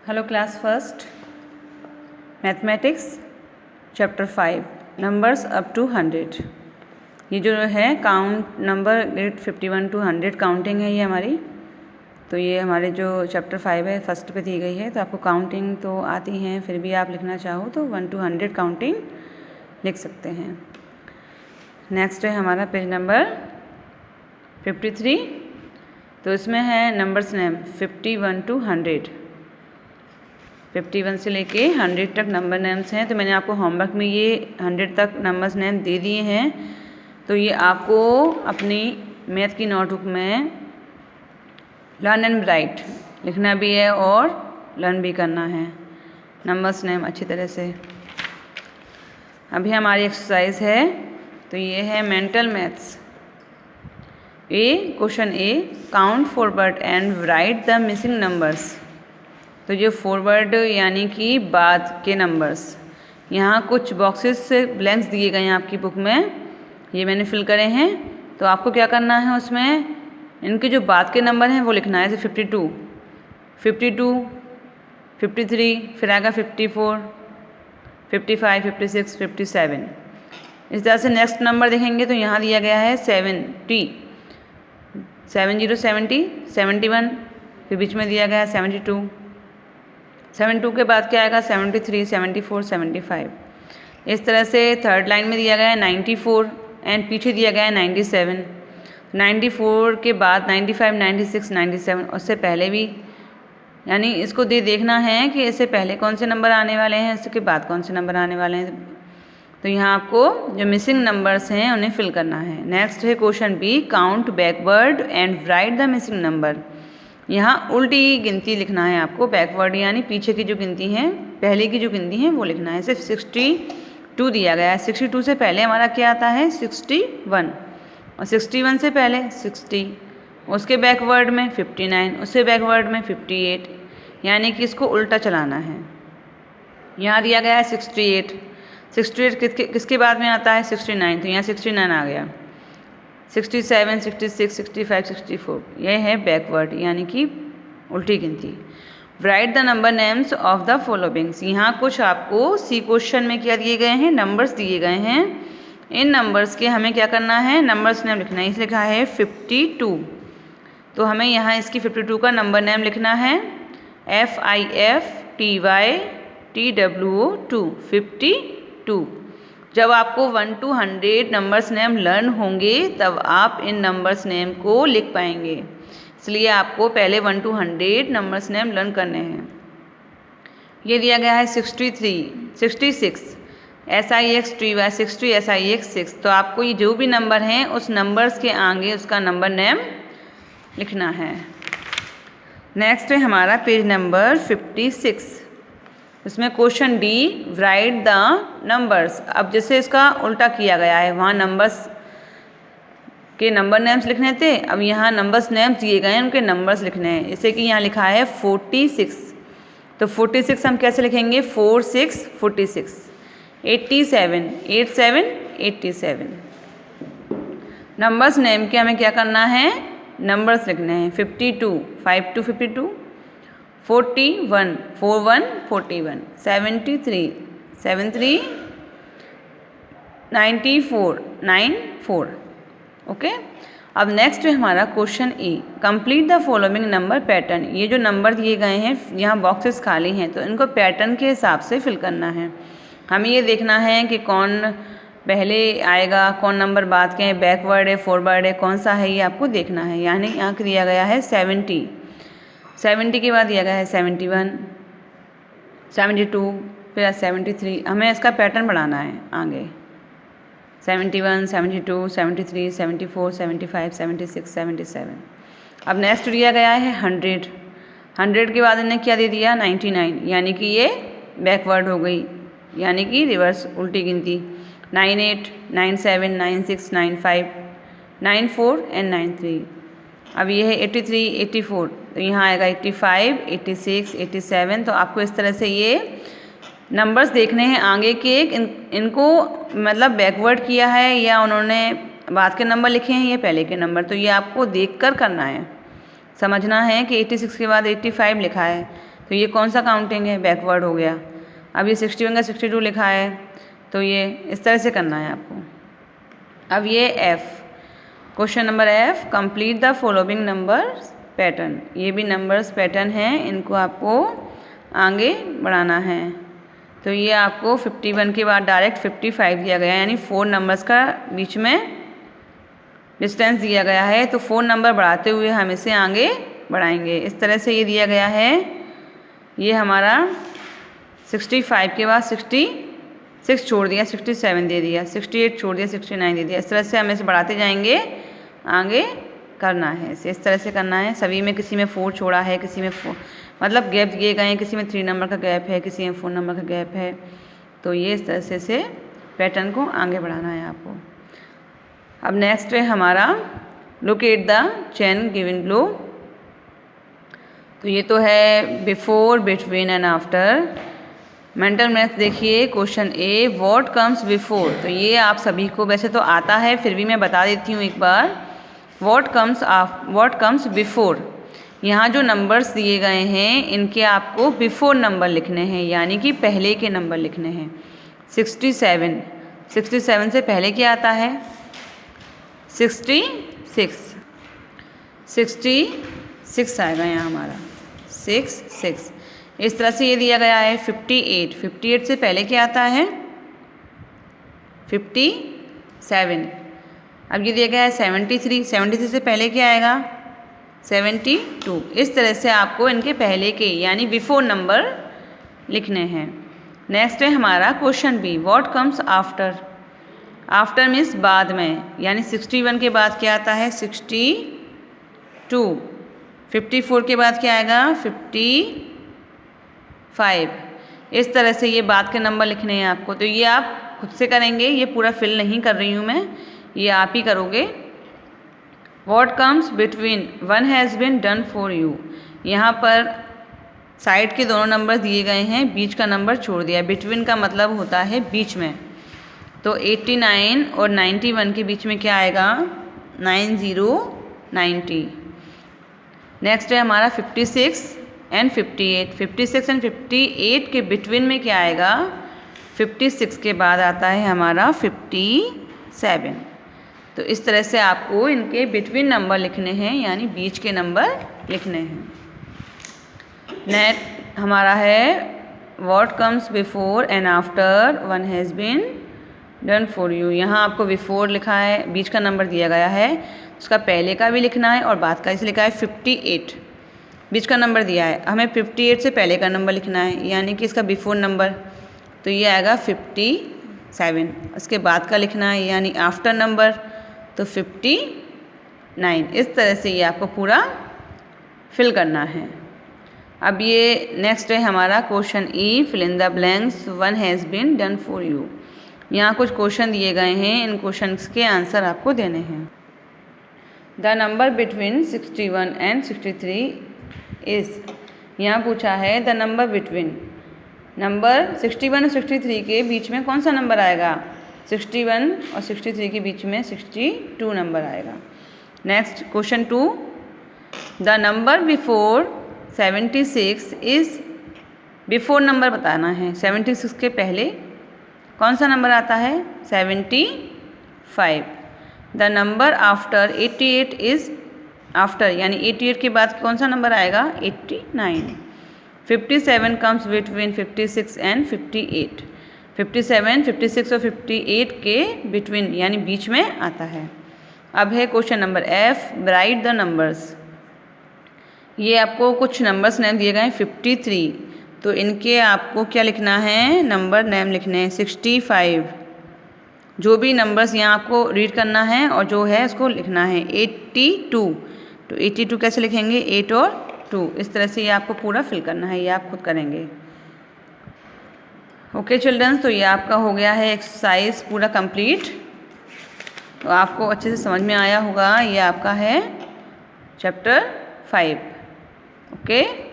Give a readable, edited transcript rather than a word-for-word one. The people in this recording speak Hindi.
Hello class first mathematics chapter 5 numbers up to 100। ये जो है count number grade 51 to 100 counting है ये हमारी। तो ये हमारे जो चैप्टर 5 है फर्स्ट पे दी गई है। तो आपको काउंटिंग तो आती हैं, फिर भी आप लिखना चाहो तो 1 to 100 काउंटिंग लिख सकते हैं। नेक्स्ट है हमारा पेज नंबर 53। तो इसमें है नंबर्स नेम 51 to 100। 51 से लेके 100 तक नंबर नेम्स हैं। तो मैंने आपको होमवर्क में ये 100 तक नंबर्स नेम दे दिए हैं। तो ये आपको अपनी मैथ की नोटबुक में लर्न एंड राइट लिखना भी है और लर्न भी करना है नंबर्स नेम अच्छी तरह से। अभी हमारी एक्सरसाइज है, तो ये है mental maths. Question A, count forward and write the missing numbers. तो जो फॉरवर्ड यानी कि बाद के नंबर्स, यहाँ कुछ बॉक्सेस से ब्लैंक्स दिए गए हैं आपकी बुक में, ये मैंने फिल करे हैं। तो आपको क्या करना है, उसमें इनके जो बाद के नंबर हैं वो लिखना है। जैसे 52, 53, फिर आएगा 54, 55, 56, 57। इस तरह से नेक्स्ट नंबर देखेंगे तो यहाँ दिया गया है 70, 70, 71, फिर बीच में दिया गया है 72, 72 के बाद क्या आएगा 73, 74, 75। इस तरह से थर्ड लाइन में दिया गया है 94 एंड पीछे दिया गया है 97। 94 के बाद 95, 96, 97, उससे पहले भी, यानी इसको देखना है कि इससे पहले कौन से नंबर आने वाले हैं, इसके बाद कौन से नंबर आने वाले हैं। तो यहाँ आपको जो मिसिंग नंबर्स हैं उन्हें फिल करना है। नेक्स्ट है question B, count backward and write the missing number. यहाँ उल्टी गिनती लिखना है आपको, बैकवर्ड यानी पीछे की जो गिनती है, पहले की जो गिनती है वो लिखना है। सिर्फ 62 दिया गया है। 62 से पहले हमारा क्या आता है 61, और 61 से पहले 60, उसके बैकवर्ड में 59, उससे बैकवर्ड में 58, यानी कि इसको उल्टा चलाना है। यहाँ दिया गया है 68, 68 किसके बाद में आता है 69, तो यहाँ 69 आ गया। 67, 66, 65, 64, ये है बैकवर्ड यानी कि उल्टी गिनती। Right the number names of the followings. यहाँ कुछ आपको सी क्वेश्चन में क्या दिए गए हैं, नंबर्स दिए गए हैं। इन नंबर्स के हमें क्या करना है, नंबर्स नेम लिखना है। इस लिखा है 52, तो हमें यहाँ इसकी 52 का नंबर नेम लिखना है FIFTYTWO2, 52। जब आपको 1 to 100 नंबर्स नेम लर्न होंगे तब आप इन नंबर्स नेम को लिख पाएंगे। इसलिए आपको पहले 1 to 100 नंबर्स नेम लर्न करने हैं। ये दिया गया है 63, 66, SIX2Y 60, SIX 6। तो आपको ये जो भी नंबर हैं उस नंबर्स के आगे उसका नंबर नेम लिखना है। नेक्स्ट है हमारा पेज नंबर 56। इसमें question D, right the numbers. अब जैसे इसका उल्टा किया गया है, वहाँ नंबर्स के नंबर नेम्स लिखने थे, अब यहाँ नंबर्स नेम्स दिए गए हैं, उनके नंबर्स लिखने हैं। जैसे कि यहाँ लिखा है 46, तो 46 हम कैसे लिखेंगे 46, 46। 87, 87, 87। नंबर्स नेम के हमें क्या करना है, नंबर्स लिखने हैं। 52, 5 to 52, 41, 41, 41, 73, 73, 94, 94। ओके। अब नेक्स्ट है हमारा question A, complete the following number pattern. ये जो नंबर दिए गए हैं यहाँ बॉक्सेस खाली हैं, तो इनको पैटर्न के हिसाब से फिल करना है। हमें ये देखना है कि कौन पहले आएगा, कौन नंबर बाद के हैं, बैकवर्ड है, फॉरवर्ड है, कौन सा है, ये आपको देखना है। यानी यहाँ दिया गया है 70, 70 के बाद दिया गया है 71, 72, फिर 73। हमें इसका पैटर्न बढ़ाना है आगे। 71, 72, 73, 74, 75, 76, 77। अब नेक्स्ट दिया गया है 100, 100 के बाद इन्हें क्या दे दिया 99, यानी कि ये बैकवर्ड हो गई, यानी कि रिवर्स उल्टी गिनती। 98, 97, 96, 95, 94 एंड 93। अब ये है 83, 84, तो यहाँ आएगा 85, 86, 87। तो आपको इस तरह से ये नंबर्स देखने हैं आगे के, इनको मतलब बैकवर्ड किया है या उन्होंने बाद के नंबर लिखे हैं या पहले के नंबर। तो ये आपको देखकर करना है, समझना है कि 86 के बाद 85 लिखा है, तो तो ये कौन सा काउंटिंग है, बैकवर्ड हो गया। अब ये 61 का 62 लिखा है, तो ये इस तरह से करना है आपको। अब ये F, question number F, complete the following numbers pattern. ये भी नंबर्स पैटर्न हैं, इनको आपको आगे बढ़ाना है। तो ये आपको 51 के बाद डायरेक्ट 55 दिया गया है, यानी 4 नंबर्स का बीच में डिस्टेंस दिया गया है। तो 4 नंबर बढ़ाते हुए हम इसे आगे बढ़ाएंगे। इस तरह से ये दिया गया है। ये हमारा 65 के बाद 66 छोड़ दिया, 67 दे दिया, 68 छोड़ दिया, 69 दे दिया। इस तरह से हम इसे बढ़ाते जाएंगे, आगे करना है इसे इस तरह से करना है। सभी में किसी में 4 छोड़ा है, किसी में 4 मतलब गैप दिए गए हैं, किसी में 3 नंबर का गैप है, किसी में 4 नंबर का गैप है। तो ये इस तरह से पैटर्न को आगे बढ़ाना है आपको। अब नेक्स्ट है हमारा locate the chain given below. तो ये तो है before, between and after. Mental math देखिए, question A, what comes before. तो ये आप सभी को वैसे तो आता है, फिर भी मैं बता देती हूँ एक बार। व्हाट कम्स बिफोर, यहाँ जो नंबर्स दिए गए हैं इनके आपको बिफोर नंबर लिखने हैं, यानी कि पहले के नंबर लिखने हैं। 67 से पहले क्या आता है, 66 आएगा यहाँ हमारा 66। इस तरह से ये दिया गया है 58 से पहले क्या आता है, 57। अब ये दिया गया है 73 से पहले क्या आएगा, 72। इस तरह से आपको इनके पहले के यानी बिफोर नंबर लिखने हैं। नेक्स्ट है हमारा question B, what comes after. After means बाद में, यानी 61 के बाद क्या आता है, 62। 54 के बाद क्या आएगा, 55। इस तरह से ये बाद के नंबर लिखने हैं आपको। तो ये आप खुद से करेंगे, ये पूरा फिल नहीं कर रही हूँ मैं, ये आप ही करोगे। What comes between, one has been done for you. यहाँ पर साइड के दोनों नंबर दिए गए हैं, बीच का नंबर छोड़ दिया। बिटवीन का मतलब होता है बीच में। तो 89 और 91 के बीच में क्या आएगा, 90। नेक्स्ट है हमारा 56 एंड 58। 56 एंड 58 के बिटवीन में क्या आएगा, 56 के बाद आता है हमारा 57। तो इस तरह से आपको इनके बिटवीन नंबर लिखने हैं, यानी बीच के नंबर लिखने हैं। नेक्स्ट हमारा है what comes before and after one has been done for you. यहाँ आपको बिफोर लिखा है, बीच का नंबर दिया गया है, उसका पहले का भी लिखना है और बाद का। इसलिए लिखा है 58, बीच का नंबर दिया है, हमें 58 से पहले का नंबर लिखना है, यानी कि इसका बिफोर नंबर। तो ये आएगा 57। उसके बाद का लिखना है, यानी आफ्टर नंबर, तो 59। इस तरह से ये आपको पूरा फिल करना है। अब ये नेक्स्ट है हमारा question E, fill in the blanks, one has been done for you. यहाँ कुछ क्वेश्चन दिए गए हैं, इन क्वेश्चंस के आंसर आपको देने हैं। The number between 61 and 63 is, यहाँ पूछा है द नंबर बिटवीन, नंबर 61 और 63 के बीच में कौन सा नंबर आएगा, 61 और 63 के बीच में 62 नंबर आएगा। Next question 2, the number before 76 is, before number बताना है, 76 के पहले कौन सा नंबर आता है, 75। The number after 88 is, after यानी 88 के बाद कौन सा नंबर आएगा, 89। 57 कम्स बिटवीन 56 एंड 58। 57, 56 और 58 के बिटवीन यानी बीच में आता है। अब है question number F, right the numbers. ये आपको कुछ नंबर्स नेम दिए गए हैं 53, तो इनके आपको क्या लिखना है, नंबर नेम लिखने हैं 65। जो भी नंबर्स यहाँ आपको रीड करना है और जो है उसको लिखना है 82। तो 82 कैसे लिखेंगे, 8 और 2। इस तरह से ये आपको पूरा फिल करना है, ये आप खुद करेंगे। ओके चिल्ड्रंस, तो ये आपका हो गया है एक्सरसाइज पूरा कंप्लीट। तो आपको अच्छे से समझ में आया होगा। ये आपका है चैप्टर 5। ओके।